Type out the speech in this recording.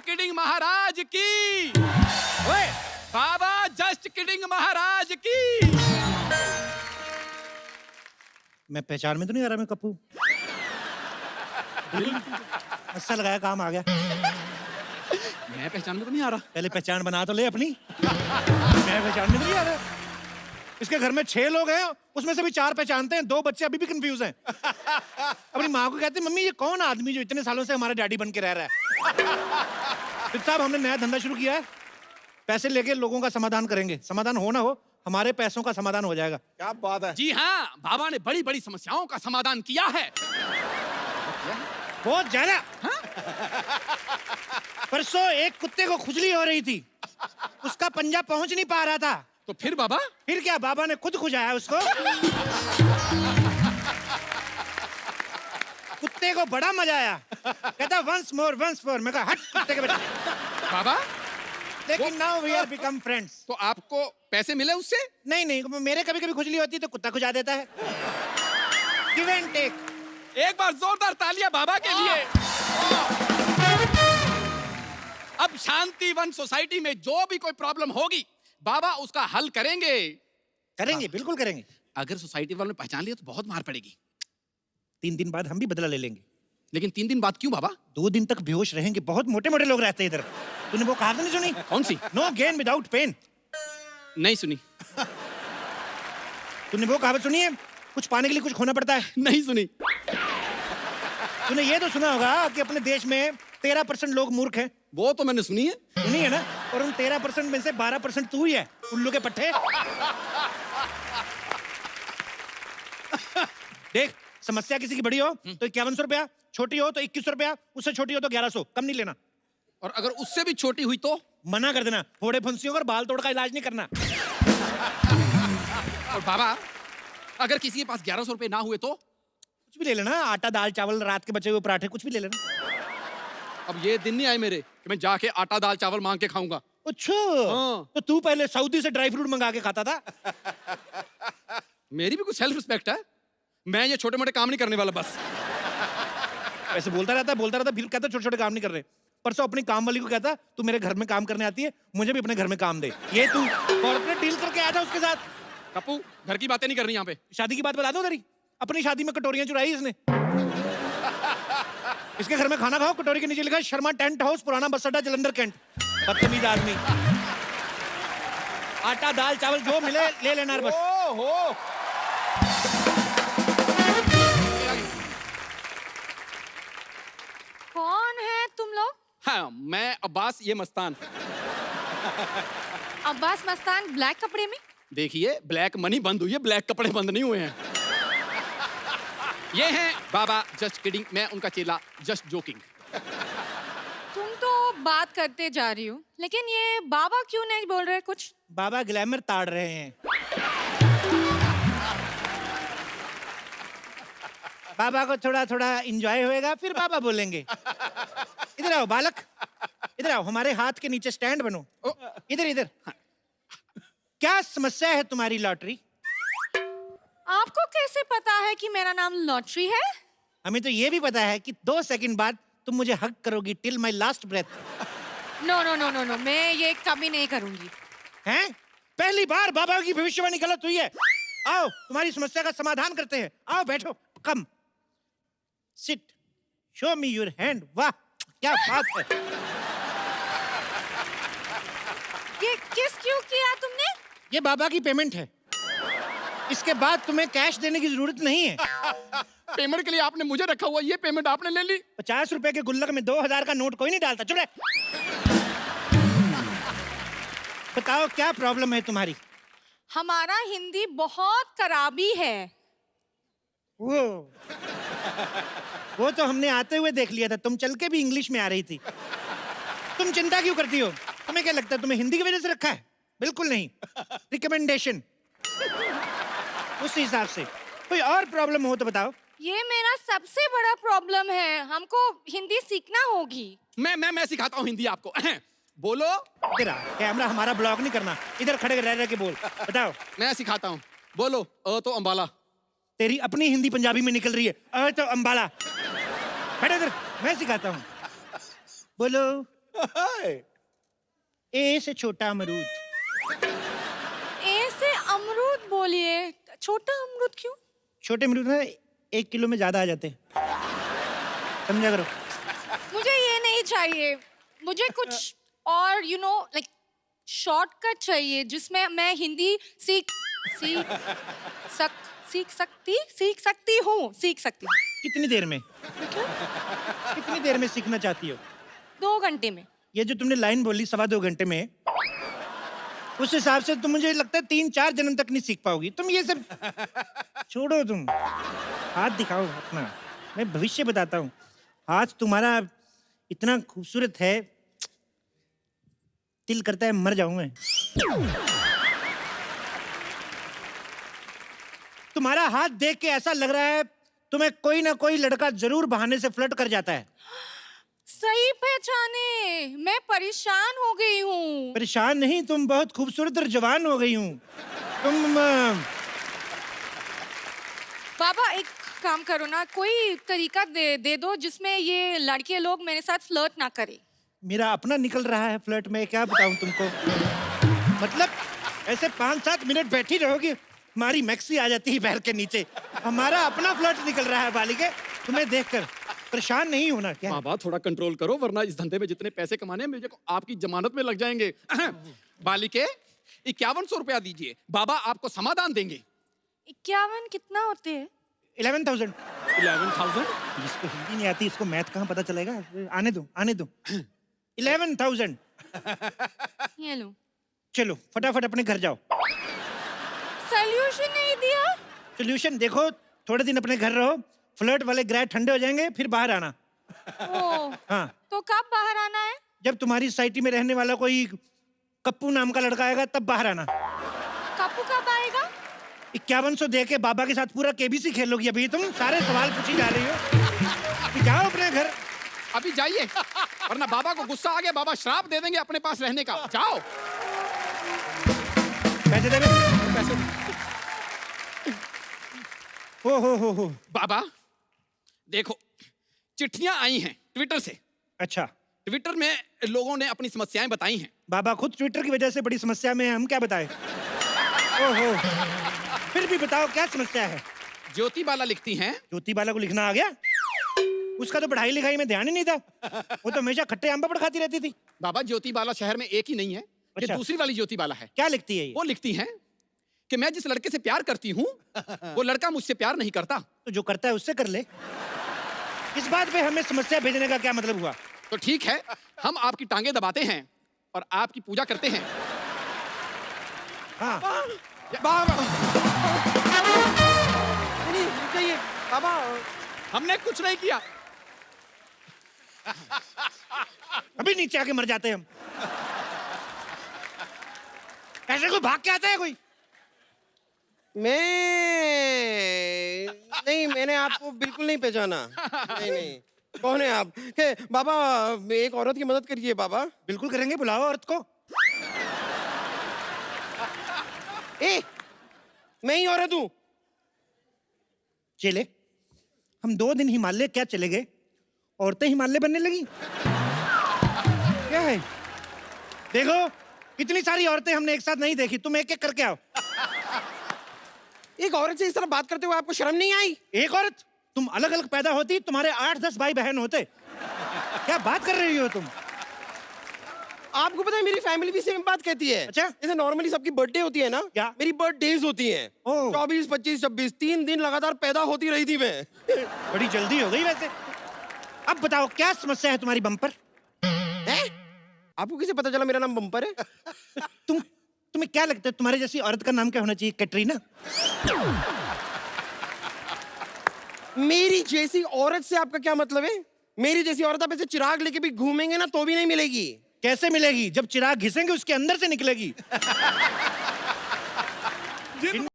Kidding महाराज की। ओए, बाबा just kidding महाराज की। मैं पहचान में तो नहीं आ रहा मैं कप्पू? अच्छा लगाया, काम आ गया। मैं पहचान में तो नहीं आ रहा। पहले पहचान बना तो ले अपनी। मैं पहचान में तो नहीं आ रहा। इसके घर में 6 लोग हैं, उसमें से भी 4 पहचानते हैं, 2 बच्चे अभी भी कंफ्यूज हैं। अपनी माँ को कहते हैं, मम्मी ये कौन आदमी जो इतने सालों से हमारा डैडी बन के रह रहा है? फिर साहब हमने नया धंधा शुरू किया है, पैसे लेके लोगों का समाधान करेंगे। समाधान हो ना हो, हमारे पैसों का समाधान हो जाएगा। क्या बात है। जी हाँ, बाबा ने बड़ी बड़ी समस्याओं का समाधान किया है। बहुत ज्यादा। परसों एक कुत्ते को खुजली हो रही थी, उसका पंजा पहुंच नहीं पा रहा था। तो फिर बाबा? फिर क्या, बाबा ने खुद खुजाया उसको। कुत्ते को बड़ा मजा आया, कहता वंस मोर। मैं कहा हट कुत्ते के बेटे। बाबा लेकिन now we are become friends. तो आपको पैसे मिले उससे? नहीं, मेरे कभी कभी खुजली होती है तो कुत्ता खुजा देता है। Give and take. एक बार जोरदार तालियां बाबा के लिए। अब शांतिवन सोसाइटी में जो भी कोई प्रॉब्लम होगी, बाबा उसका हल करेंगे। करेंगे, बिल्कुल करेंगे। अगर सोसाइटी वालों ने पहचान लिया तो बहुत मार पड़ेगी। 3 दिन बाद हम भी बदला ले लेंगे। लेकिन 3 दिन बाद क्यों बाबा? 2 दिन तक बेहोश रहेंगे, बहुत मोटे मोटे लोग रहते हैं इधर। तूने वो कहावत नहीं सुनी? कौन सी? No gain without pain. नहीं सुनी। तूने वो कहावत सुनी है, कुछ पाने के लिए कुछ खोना पड़ता है? नहीं सुनी। तूने ये तो सुना होगा कि अपने देश में 13% लोग मूर्ख हैं। वो तो मैंने सुनी है। सुनी है ना? और उन 13% में से 12% तू ही है, उल्लू के पट्टे। देख, समस्या किसी की बड़ी हो तो 5100 रुपया, छोटी हो तो 2100 रुपया, उससे छोटी हो तो 1100, कम नहीं लेना। और अगर उससे भी छोटी हुई तो? मना कर देना, फोड़े फुंसियों और बाल तोड़ का इलाज नहीं करना। और बाबा अगर किसी के पास 1100 रुपए ना हुए तो? कुछ भी ले लेना, आटा दाल चावल, रात के बचे हुए पराठे, कुछ भी ले लेना। अब ये दिन नहीं आए मेरे कि मैं जाके आटा दाल चावल मांग के खाऊंगा। अच्छा, हाँ। तो तू पहले सऊदी से ड्राई फ्रूट मंगा के खाता था। मेरी भी कुछ सेल्फ रिस्पेक्ट है। मैं ये छोटे मोटे काम नहीं करने वाला बस। ऐसे बोलता रहता, फिर कहता छोटे छोटे काम नहीं कर रहे। परसों अपनी काम वाली को कहता, तू मेरे घर में काम करने आती है, मुझे भी अपने घर में काम दे। ये तू कॉर्पोरेट डील करके आया था उसके साथ। कप्पू घर की बातें नहीं करनी यहाँ पे। शादी की बात बता दो तेरी, अपनी शादी में कटोरियां चुराई इसने। इसके घर में खाना खाओ, कटोरी के नीचे लिखा है शर्मा टेंट हाउस, पुराना बस अड्डा, जलंधर कैंट। बदतमीज आदमी। आटा दाल चावल जो मिले ले लेना बस। ओहो, कौन है तुम लोग? हाँ, मैं अब्बास, ये मस्तान। अब्बास मस्तान ब्लैक कपड़े में? देखिए, ब्लैक मनी बंद हुई है, ब्लैक कपड़े बंद नहीं हुए हैं। ये हैं बाबा जस्ट किडिंग, मैं उनका चेला जस्ट जोकिंग। तुम तो बात करते जा रही हो, लेकिन ये बाबा क्यों नहीं बोल रहे कुछ? बाबा ग्लैमर ताड़ रहे हैं। बाबा को थोड़ा थोड़ा एंजॉय होएगा, फिर बाबा बोलेंगे। इधर आओ बालक, इधर आओ, हमारे हाथ के नीचे स्टैंड बनो। इधर। क्या समस्या है तुम्हारी लॉटरी? आपको कैसे पता है कि मेरा नाम लॉटरी है? हमें तो ये भी पता है कि 2 सेकंड बाद तुम मुझे हग करोगी till my last breath. No, मैं ये कभी नहीं करूंगी। हैं? पहली बार बाबा की भविष्यवाणी गलत हुई है। आओ, तुम्हारी समस्या का समाधान करते हैं। आओ बैठो, come sit, show me your hand. वाह क्या बात है। ये किस क्यों किया तुमने? ये बाबा की पेमेंट है, इसके बाद तुम्हें कैश देने की जरूरत नहीं है। पेमेंट के लिए आपने मुझे रखा हुआ, ये पेमेंट आपने ले ली। 50 रुपए के गुल्लक में 2000 का नोट कोई नहीं डालता। चुप रहे। बताओ क्या प्रॉब्लम है तुम्हारी? हमारा हिंदी बहुत खराबी है। वो तो हमने आते हुए देख लिया था, तुम चल के भी इंग्लिश में आ रही थी। तुम चिंता क्यों करती हो? तुम्हें क्या लगता है तुम्हें हिंदी की वजह से रखा है? बिल्कुल नहीं, रिकमेंडेशन। उस हिसाब से कोई और प्रॉब्लम हो तो बताओ। ये मेरा सबसे बड़ा प्रॉब्लम है, हमको हिंदी सीखना होगी। मैं सिखाता हूँ हिंदी आपको। बोलो। तेरा कैमरा हमारा ब्लॉक नहीं करना, इधर खड़े रह के बोल। बताओ। मैं सिखाता हूँ, बोलो। अ तो अंबाला। तेरी अपनी हिंदी पंजाबी में निकल रही है। तो अंबाला। बैठ इधर, मैं सिखाता हूँ। बोलो। ए से छोटा अमरूद। ए से अमरूद बोलिए, छोटा अमरूद क्यों? छोटे अमरूद ना 1 किलो में ज्यादा आ जाते हैं, समझा करो। मुझे ये नहीं चाहिए, मुझे कुछ और लाइक शॉर्टकट चाहिए जिसमें मैं हिंदी सीख सकती हूँ। कितनी देर में? कितनी देर में सीखना चाहती हो? 2 घंटे में। ये जो तुमने लाइन बोली 2.25 घंटे में, उस हिसाब से तुम, मुझे लगता है 3-4 जन्म तक नहीं सीख पाओगी तुम। ये सब छोड़ो, तुम हाथ दिखाओ अपना, मैं भविष्य बताता हूँ। हाथ तुम्हारा इतना खूबसूरत है, दिल करता है मर जाऊं मैं। तुम्हारा हाथ देख के ऐसा लग रहा है तुम्हें कोई ना कोई लड़का जरूर बहाने से फ्लर्ट कर जाता है। सही पहचाने, मैं परेशान हो गई हूँ। परेशान नहीं, तुम बहुत खूबसूरत और जवान हो गई हूँ तुम। बाबा एक काम करो ना, कोई तरीका दे दो जिसमें ये लड़के लोग मेरे साथ फ्लर्ट ना करें। मेरा अपना निकल रहा है फ्लर्ट में, क्या बताऊं तुमको। मतलब ऐसे 5-7 मिनट बैठी रहोगी, हमारी मैक्सी आ जाती है पैर के नीचे। हमारा अपना फ्लर्ट निकल रहा है बालिके, तुम्हें देखकर परेशान नहीं होना क्या? बाबा थोड़ा कंट्रोल करो, वरना इस धंधे में जितने पैसे कमाने हैं मुझे आपकी जमानत में लग जाएंगे। बालिके 5100 रुपया दीजिए, बाबा आपको समाधान देंगे। 51 कितना होते हैं? 11,000। 11,000? जिसको हिंदी नहीं आती इसको मैथ कहाँ पता चलेगा? आने दो 11,000। ये लो। चलो फटाफट अपने घर जाओ। सॉल्यूशन नहीं दिया? सोल्यूशन देखो, थोड़े दिन अपने घर रहो, फ्लर्ट वाले ग्रह ठंडे हो जाएंगे, फिर बाहर आना। ओ, हाँ, तो कब बाहर आना है? जब तुम्हारी सोसाइटी में रहने वाला कोई कप्पू नाम का लड़का आएगा तब बाहर आना। कप्पू कब आएगा? 5100 दे के बाबा के साथ पूरा केबीसी खेलोगी। अभी तुम सारे सवाल पूछी जा रही हो कि जाओ अपने घर। अभी जाइए, वरना बाबा को गुस्सा आ गया, बाबा श्राप दे देंगे अपने पास रहने का। जाओ। पैसे दे मेरे। पैसे हो। बाबा देखो, चिट्ठियां आई हैं ट्विटर से। अच्छा, ट्विटर में लोगों ने अपनी समस्याएं बताई हैं। बाबा खुद ट्विटर की वजह से बड़ी समस्या में है, हम क्या बताएं? ओहो, फिर भी बताओ क्या समस्या है? ज्योति बाला लिखती हैं, ज्योति बाला को लिखना आ गया? उसका तो पढ़ाई लिखाई में ध्यान ही नहीं था, वो तो हमेशा खट्टे आम पापड़ खाती रहती थी। बाबा ज्योति बाला शहर में एक ही नहीं है, ये अच्छा। दूसरी वाली ज्योति बाला है। क्या लिखती है ये? वो लिखती हैं कि मैं जिस लड़के से प्यार करती हूँ वो लड़का मुझसे प्यार नहीं करता। तो जो करता है उससे कर ले। इस बात पे हमें समस्या भेजने का क्या मतलब हुआ? तो ठीक है, हम आपकी टांगे दबाते हैं और आपकी पूजा करते हैं। हाँ, बाबा हमने कुछ नहीं किया। अभी नीचे आके मर जाते हैं हम। ऐसे कोई भाग के आता है कोई? नहीं, मैंने आपको बिल्कुल नहीं पहचाना। नहीं, कौन है आप? बाबा एक औरत की मदद करिए बाबा। बिल्कुल करेंगे, बुलाओ औरत को। मैं ही औरत हूँ। चले, हम 2 दिन हिमालय क्या चले गए, औरतें हिमालय बनने लगी। क्या है? देखो, इतनी सारी औरतें हमने एक साथ नहीं देखी, तुम एक एक करके आओ। एक औरत से इस तरह बात करते हुए आपको शर्म नहीं आई? एक औरत? तुम अलग अलग पैदा होती तुम्हारे 8-10 भाई बहन होते। क्या बात कर रही हो तुम? आपको पता है मेरी फैमिली भी सेम बात कहती है। अच्छा? जैसे नॉर्मली सबकी बर्थडे होती है ना, क्या? मेरी बर्थडेज होती हैं। ओह। 24, 25, 26 3 दिन लगातार पैदा होती रही थी मैं। बड़ी जल्दी हो गई वैसे। अब बताओ क्या समस्या है तुम्हारी बम्पर? आपको कैसे पता चला मेरा नाम बम्पर है? तुम्हें क्या लगता है तुम्हारे जैसी औरत का नाम क्या होना चाहिए? कैटरीना? मेरी जैसी औरत से आपका क्या मतलब है? मेरी जैसी औरत आप ऐसे चिराग लेके भी घूमेंगे ना तो भी नहीं मिलेगी। कैसे मिलेगी? जब चिराग घिसेंगे उसके अंदर से निकलेगी।